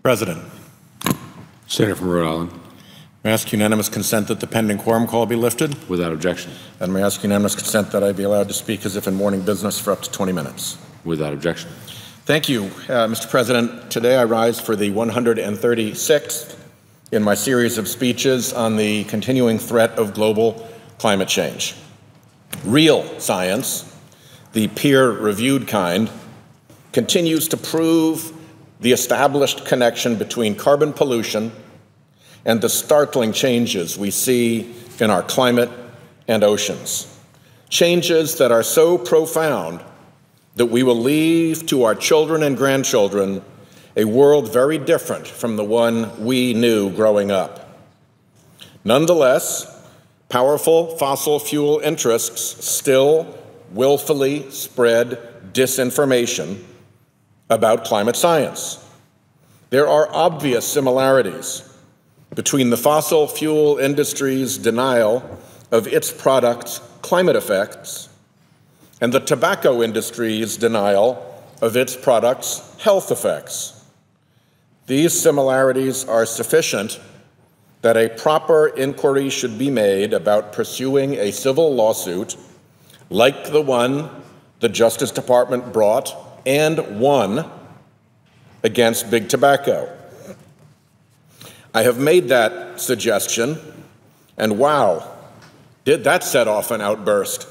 President. Senator from Rhode Island. May I ask unanimous consent that the pending quorum call be lifted? Without objection. And may I ask unanimous consent that I be allowed to speak as if in morning business for up to 20 minutes? Without objection. Thank you, Mr. President. Today I rise for the 136th in my series of speeches on the continuing threat of global climate change. Real science, the peer-reviewed kind, continues to prove the established connection between carbon pollution and the startling changes we see in our climate and oceans. Changes that are so profound that we will leave to our children and grandchildren a world very different from the one we knew growing up. Nonetheless, powerful fossil fuel interests still willfully spread disinformation about climate science. There are obvious similarities between the fossil fuel industry's denial of its products' climate effects and the tobacco industry's denial of its products' health effects. These similarities are sufficient that a proper inquiry should be made about pursuing a civil lawsuit like the one the Justice Department brought and won against Big Tobacco. I have made that suggestion, and wow, did that set off an outburst.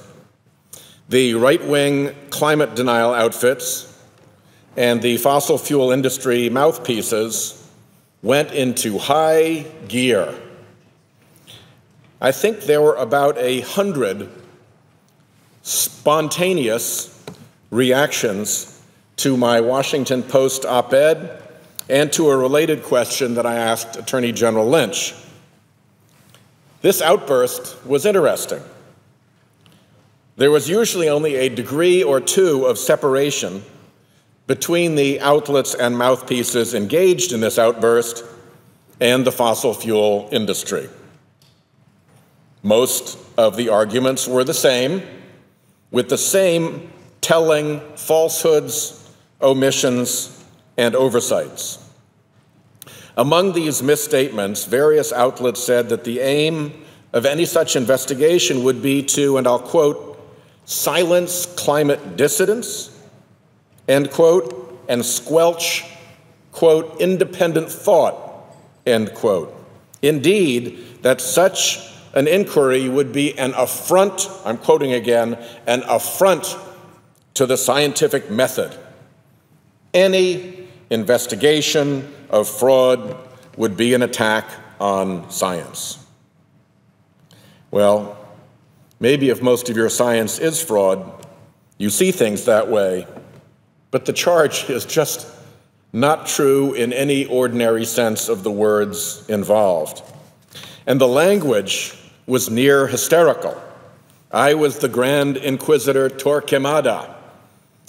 The right-wing climate denial outfits and the fossil fuel industry mouthpieces went into high gear. I think there were about 100 spontaneous reactions to my Washington Post op-ed and to a related question that I asked Attorney General Lynch. This outburst was interesting. There was usually only a degree or two of separation between the outlets and mouthpieces engaged in this outburst and the fossil fuel industry. Most of the arguments were the same, with the same telling falsehoods, omissions, and oversights. Among these misstatements, various outlets said that the aim of any such investigation would be to, and I'll quote, silence climate dissidents, end quote, and squelch, quote, independent thought, end quote. Indeed, that such an inquiry would be an affront, I'm quoting again, an affront to the scientific method. Any investigation of fraud would be an attack on science. Well, maybe if most of your science is fraud, you see things that way, but the charge is just not true in any ordinary sense of the words involved. And the language was near hysterical. I was the Grand Inquisitor Torquemada,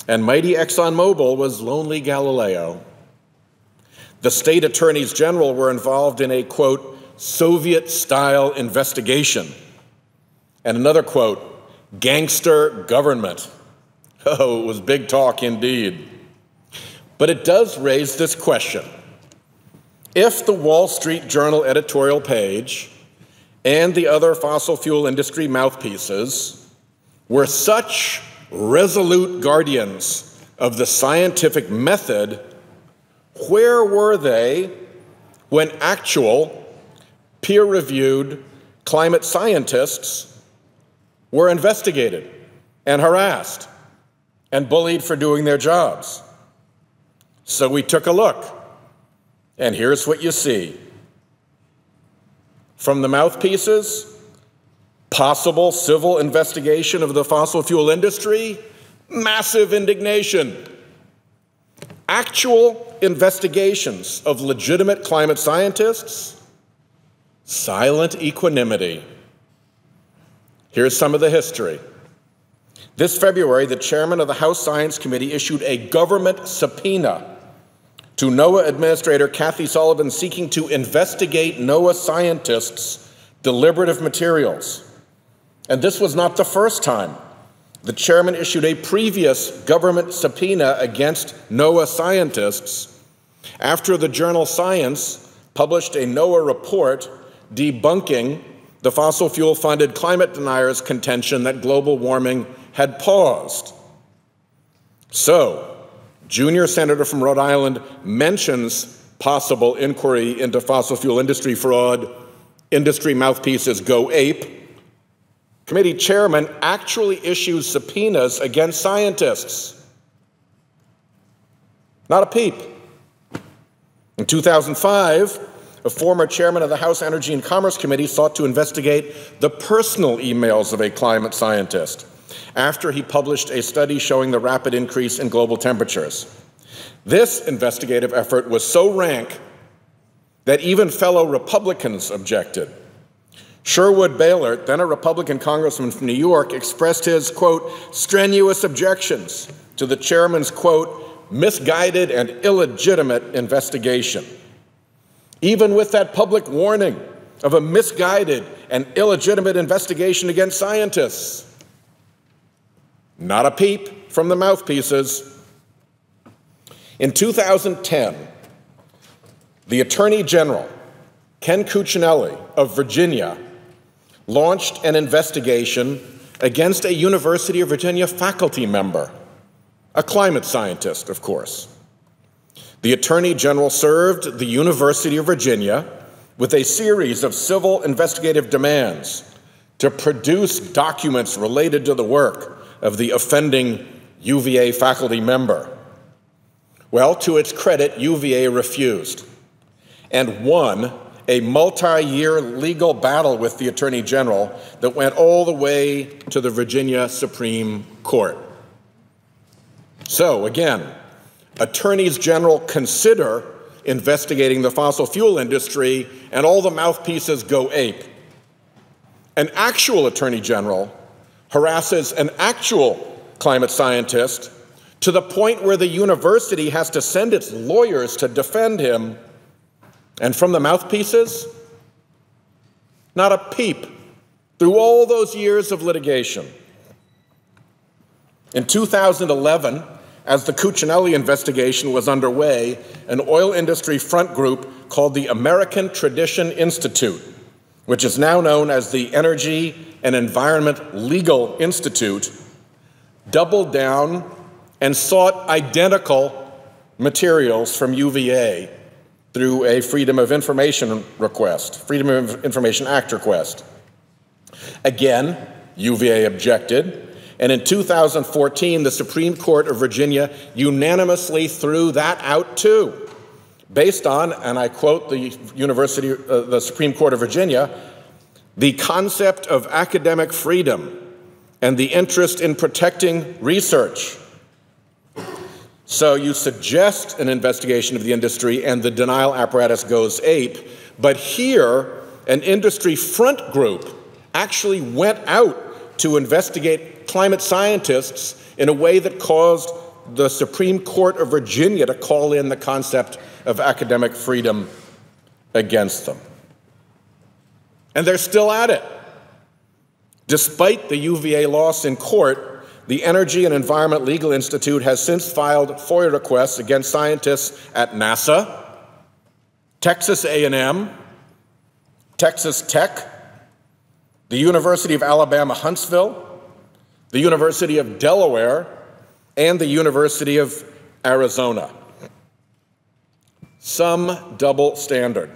and mighty ExxonMobil was lonely Galileo. The state attorneys general were involved in a, quote, Soviet-style investigation, and another, quote, gangster government. Oh, it was big talk indeed. But it does raise this question. If the Wall Street Journal editorial page and the other fossil fuel industry mouthpieces were such resolute guardians of the scientific method, where were they when actual peer-reviewed climate scientists were investigated and harassed and bullied for doing their jobs? So we took a look, and here's what you see. From the mouthpieces, possible civil investigation of the fossil fuel industry, massive indignation. Actual investigations of legitimate climate scientists, silent equanimity. Here's some of the history. This February, the chairman of the House Science Committee issued a government subpoena to NOAA Administrator Kathy Sullivan seeking to investigate NOAA scientists' deliberative materials. And this was not the first time. The chairman issued a previous government subpoena against NOAA scientists after the journal Science published a NOAA report debunking the fossil fuel-funded climate deniers' contention that global warming had paused. So, junior senator from Rhode Island mentions possible inquiry into fossil fuel industry fraud. Industry mouthpieces go ape. Committee chairman actually issues subpoenas against scientists. Not a peep. In 2005, a former chairman of the House Energy and Commerce Committee sought to investigate the personal emails of a climate scientist after he published a study showing the rapid increase in global temperatures. This investigative effort was so rank that even fellow Republicans objected. Sherwood Baylor, then a Republican congressman from New York, expressed his, quote, strenuous objections to the chairman's, quote, misguided and illegitimate investigation. Even with that public warning of a misguided and illegitimate investigation against scientists, not a peep from the mouthpieces. In 2010, the Attorney General, Ken Cuccinelli of Virginia, launched an investigation against a University of Virginia faculty member, a climate scientist, of course. The Attorney General served the University of Virginia with a series of civil investigative demands to produce documents related to the work of the offending UVA faculty member. Well, to its credit, UVA refused and won a multi-year legal battle with the Attorney General that went all the way to the Virginia Supreme Court. So again, attorneys general consider investigating the fossil fuel industry and all the mouthpieces go ape. An actual attorney general harasses an actual climate scientist to the point where the university has to send its lawyers to defend him. And from the mouthpieces, not a peep through all those years of litigation. In 2011, as the Cuccinelli investigation was underway, an oil industry front group called the American Tradition Institute, which is now known as the Energy and Environment Legal Institute, doubled down and sought identical materials from UVA through a Freedom of Information request, Freedom of Information Act request. Again, UVA objected, and in 2014, the Supreme Court of Virginia unanimously threw that out too, based on, and I quote the Supreme Court of Virginia, the concept of academic freedom and the interest in protecting research. So you suggest an investigation of the industry and the denial apparatus goes ape, but here an industry front group actually went out to investigate climate scientists in a way that caused the Supreme Court of Virginia to call in the concept of academic freedom against them. And they're still at it. Despite the UVA loss in court, the Energy and Environment Legal Institute has since filed FOIA requests against scientists at NASA, Texas A&M, Texas Tech, the University of Alabama Huntsville, the University of Delaware, and the University of Arizona. Some double standard.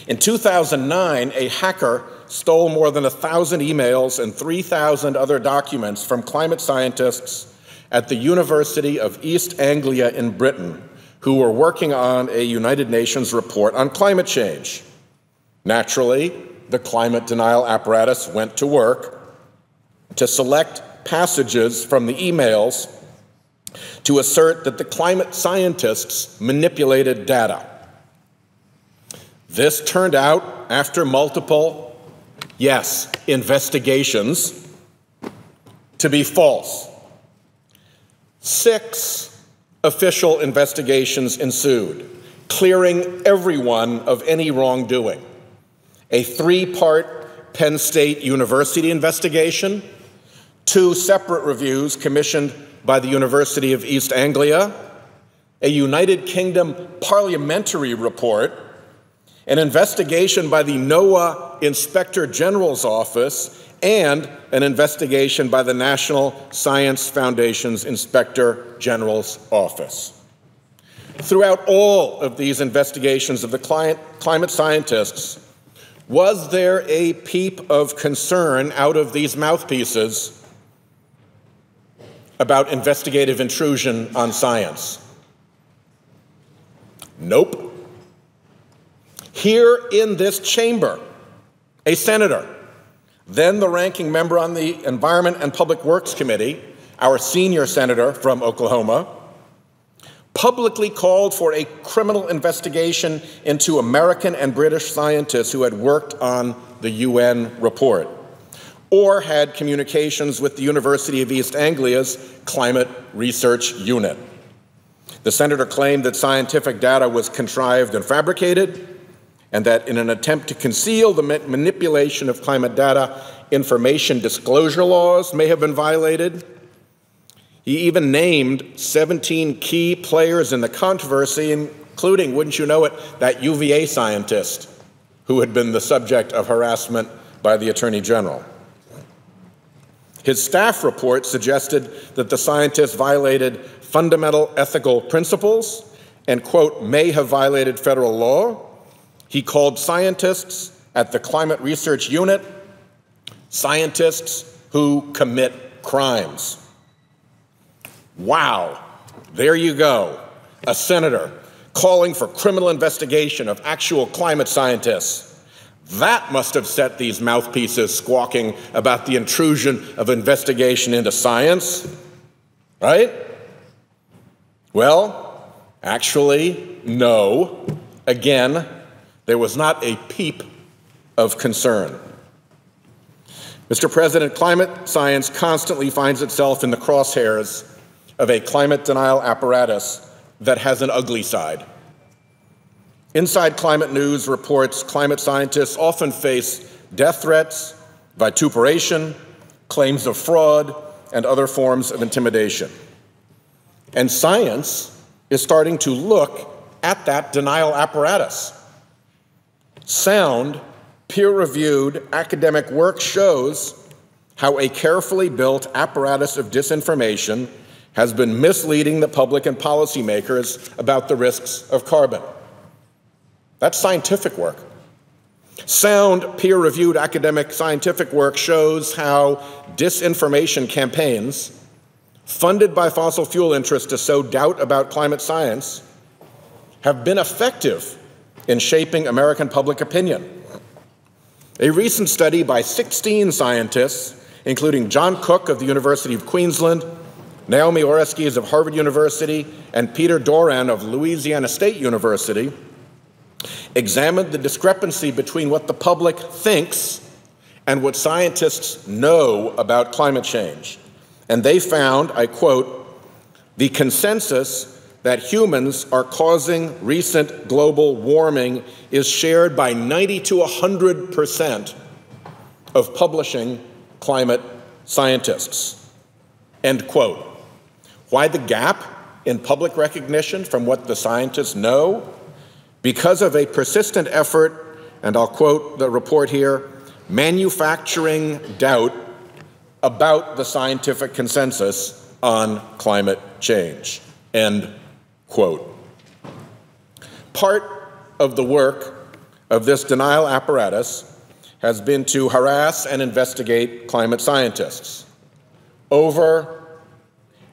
In 2009, a hacker stole more than 1,000 emails and 3,000 other documents from climate scientists at the University of East Anglia in Britain who were working on a United Nations report on climate change. Naturally, the climate denial apparatus went to work to select passages from the emails to assert that the climate scientists manipulated data. This turned out, after multiple, yes, investigations, to be false. 6 official investigations ensued, clearing everyone of any wrongdoing. A 3-part Penn State University investigation, 2 separate reviews commissioned by the University of East Anglia, a United Kingdom parliamentary report, an investigation by the NOAA Inspector General's Office, and an investigation by the National Science Foundation's Inspector General's Office. Throughout all of these investigations of the climate scientists, was there a peep of concern out of these mouthpieces about investigative intrusion on science? Nope. Here in this chamber, a senator, then the ranking member on the Environment and Public Works Committee, our senior senator from Oklahoma, publicly called for a criminal investigation into American and British scientists who had worked on the UN report or had communications with the University of East Anglia's Climate Research Unit. The senator claimed that scientific data was contrived and fabricated, and that in an attempt to conceal the manipulation of climate data, information disclosure laws may have been violated. He even named 17 key players in the controversy, including, wouldn't you know it, that UVA scientist who had been the subject of harassment by the Attorney General. His staff report suggested that the scientists violated fundamental ethical principles and, quote, may have violated federal law. He called scientists at the Climate Research Unit scientists who commit crimes. Wow, there you go, a senator calling for criminal investigation of actual climate scientists. That must have set these mouthpieces squawking about the intrusion of investigation into science, right? Well, actually, no. Again, there was not a peep of concern. Mr. President, climate science constantly finds itself in the crosshairs of a climate denial apparatus that has an ugly side. Inside Climate News reports climate scientists often face death threats, vituperation, claims of fraud, and other forms of intimidation. And science is starting to look at that denial apparatus. Sound, peer-reviewed academic work shows how a carefully built apparatus of disinformation has been misleading the public and policymakers about the risks of carbon. That's scientific work. Sound, peer-reviewed academic scientific work shows how disinformation campaigns funded by fossil fuel interests to sow doubt about climate science have been effective in shaping American public opinion. A recent study by 16 scientists, including John Cook of the University of Queensland, Naomi Oreskes of Harvard University, and Peter Doran of Louisiana State University, examined the discrepancy between what the public thinks and what scientists know about climate change. And they found, I quote, the consensus that humans are causing recent global warming is shared by 90 to 100% of publishing climate scientists, end quote. Why the gap in public recognition from what the scientists know? Because of a persistent effort, and I'll quote the report here, manufacturing doubt about the scientific consensus on climate change, end quote. Part of the work of this denial apparatus has been to harass and investigate climate scientists over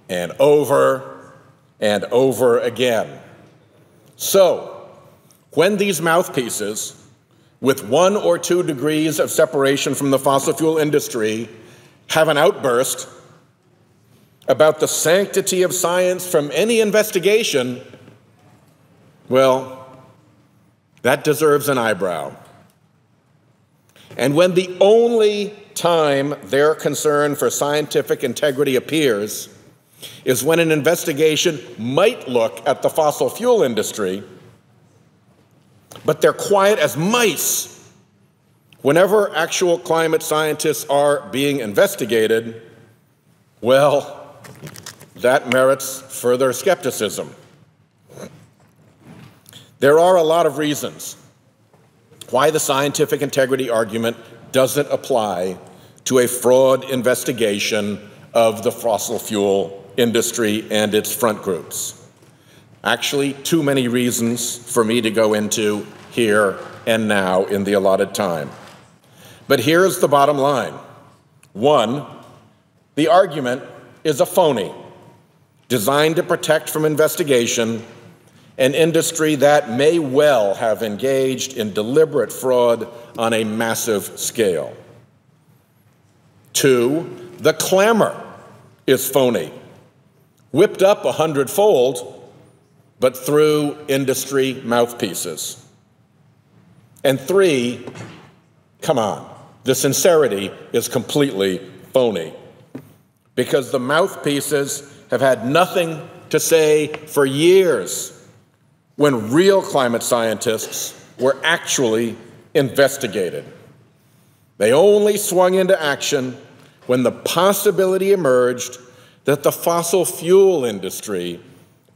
and over and over again. So, when these mouthpieces, with 1 or 2 degrees of separation from the fossil fuel industry, have an outburst about the sanctity of science from any investigation, well, that deserves an eyebrow. And when the only time their concern for scientific integrity appears is when an investigation might look at the fossil fuel industry, but they're quiet as mice whenever actual climate scientists are being investigated, well, that merits further skepticism. There are a lot of reasons why the scientific integrity argument doesn't apply to a fraud investigation of the fossil fuel industry and its front groups. Actually, too many reasons for me to go into here and now in the allotted time. But here's the bottom line. One, the argument is a phony, designed to protect from investigation an industry that may well have engaged in deliberate fraud on a massive scale. Two, the clamor is phony, whipped up 100-fold, but through industry mouthpieces. And three, come on, the sincerity is completely phony, because the mouthpieces have had nothing to say for years when real climate scientists were actually investigated. They only swung into action when the possibility emerged that the fossil fuel industry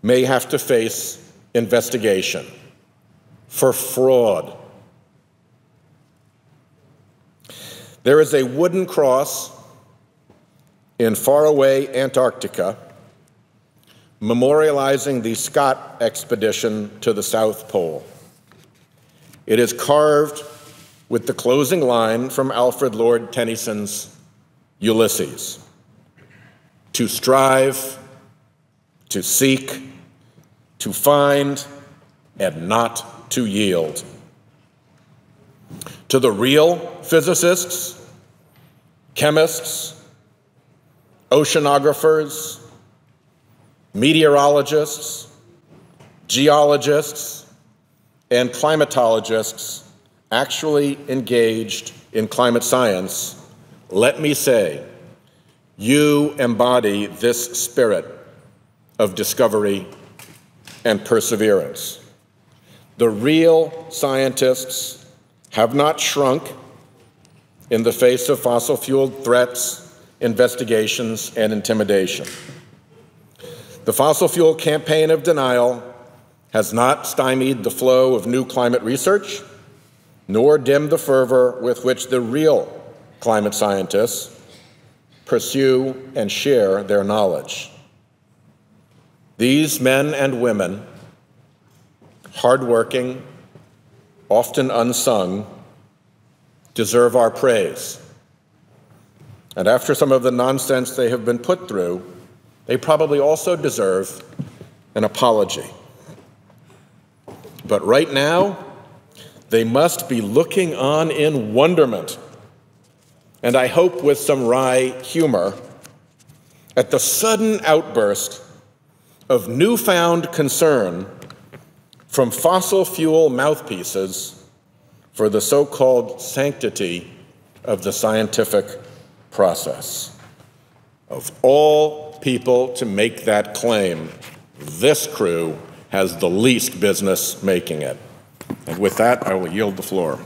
may have to face investigation for fraud. There is a wooden cross in faraway Antarctica memorializing the Scott expedition to the South Pole. It is carved with the closing line from Alfred Lord Tennyson's Ulysses: to strive, to seek, to find, and not to yield. To the real physicists, chemists, oceanographers, meteorologists, geologists, and climatologists actually engaged in climate science, let me say, you embody this spirit of discovery and perseverance. The real scientists have not shrunk in the face of fossil fuel threats, investigations, and intimidation. The fossil fuel campaign of denial has not stymied the flow of new climate research, nor dimmed the fervor with which the real climate scientists pursue and share their knowledge. These men and women, hardworking, often unsung, deserve our praise. And after some of the nonsense they have been put through, they probably also deserve an apology. But right now, they must be looking on in wonderment, and I hope with some wry humor, at the sudden outburst of newfound concern from fossil fuel mouthpieces for the so-called sanctity of the scientific process. Of all people to make that claim, this crew has the least business making it. And with that, I will yield the floor.